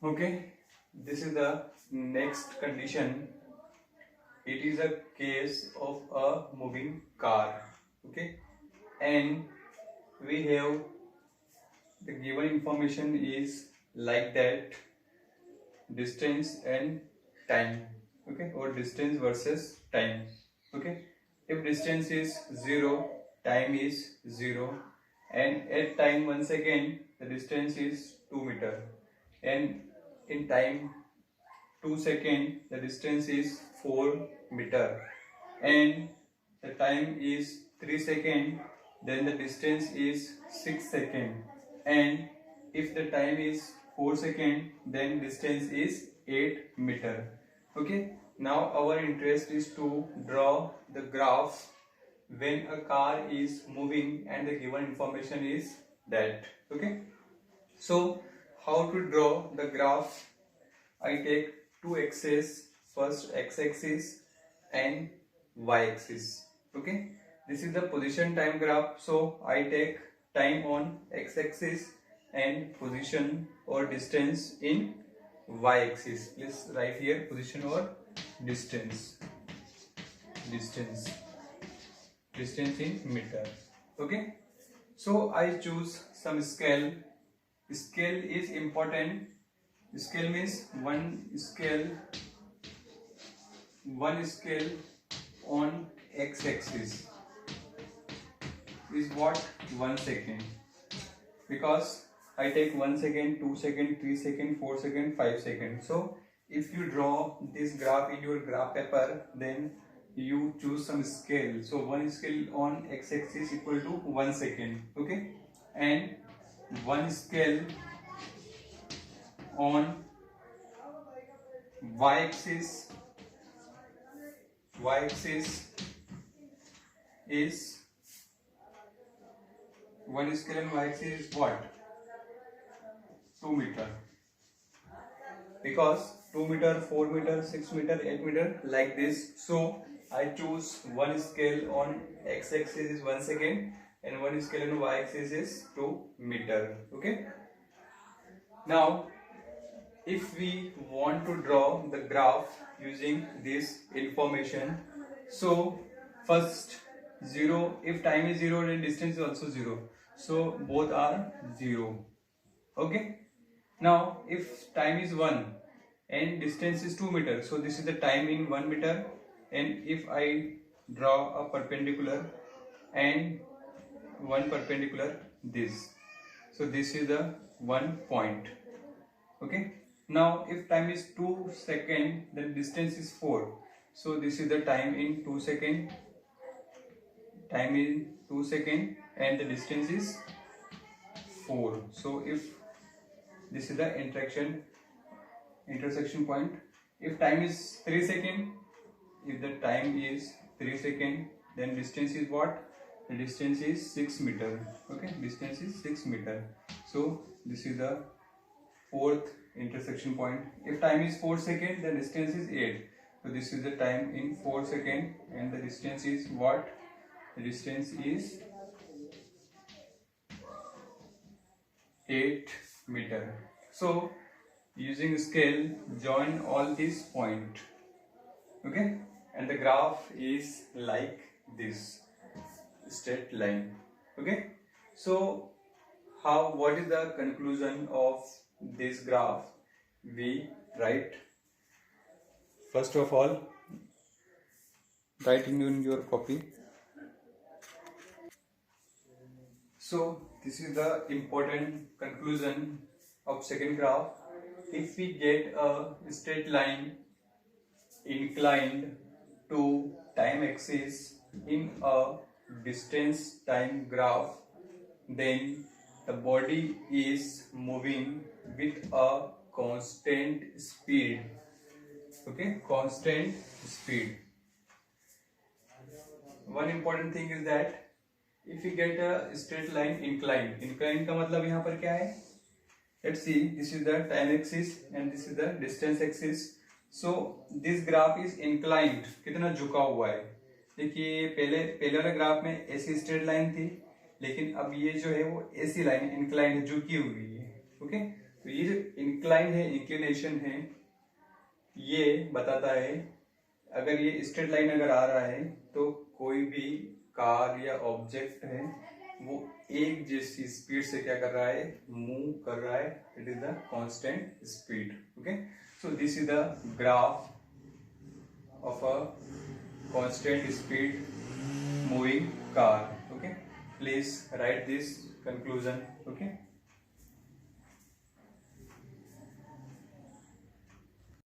Okay, this is the next condition. It is a case of a moving car. Okay, and we have the given information is like that, distance and time. Okay, or distance versus time. Okay, if distance is 0, time is 0, and at time 1 second the distance is 2 meter, and in time 2 second the distance is 4 meter, and the time is 3 second, then the distance is 6 second, and if the time is 4 second then distance is 8 meter. Okay, now our interest is to draw the graph when a car is moving and the given information is that. Okay, so how to draw the graph? I take two axes, first x-axis and y-axis. Okay, this is the position time graph. So I take time on x-axis and position or distance in y-axis. Please write here position or distance. Distance. Distance in meter. Okay. So I choose some scale. Scale is important. Scale means one scale on x-axis is what? 1 second, because I take 1 second, 2 second, 3 second, 4 second, 5 second. So if you draw this graph in your graph paper, then you choose some scale. So one scale on x-axis equal to 1 second. Okay, and one scale on y-axis is one scale on y-axis is what? 2 meter, because 2 meter, 4 meter, 6 meter, 8 meter like this. So I choose one scale on x-axis is 1 second and one scale on y-axis is 2 meter. Okay. Now if we want to draw the graph using this information, so first 0, if time is 0 then distance is also 0, so both are 0. Okay, now if time is 1 and distance is 2 meter, so this is the time in 1 meter, and if I draw a perpendicular and one perpendicular this, so this is the 1 point. Okay, now if time is 2 second then distance is 4, so this is the time in 2 second, time in 2 second, and the distance is 4. So if this is the intersection point, if time is 3 second, if the time is 3 second, then distance is what? The distance is 6 meter. Okay, distance is 6 meter. So this is the fourth intersection point. If time is 4 second, then distance is 8. So this is the time in 4 second, and the distance is what? The distance is 8 meter. So using scale, join all these points. Okay, and the graph is like this, straight line. Okay, so what is the conclusion of this graph? We write, first of all, write in your copy. So this is the important conclusion of second graph. If we get a straight line inclined to time axis in a distance time graph, then the body is moving with a constant speed. Okay, constant speed. One important thing is that if you get a straight line inclined का मतलब यहाँ पर क्या है? Let's see, this is the time axis and this is the distance axis. So this graph is inclined, कितना झुका हुआ है. देखिए पहले वाले ग्राफ में ऐसी स्ट्रेट लाइन थी, लेकिन अब ये जो है वो ऐसी लाइन inclined झुकी हुई है. ओके, तो ये जो इंक्लाइन है, इंक्लिनेशन है, ये बताता है अगर ये स्ट्रेट लाइन अगर आ रहा है तो कोई भी कार या ऑब्जेक्ट है वो एक जैसी स्पीड से क्या कर रहा है, मूव कर रहा है. It is the constant speed. Okay, so this is the graph of a constant speed moving car. Okay, please write this conclusion. Okay.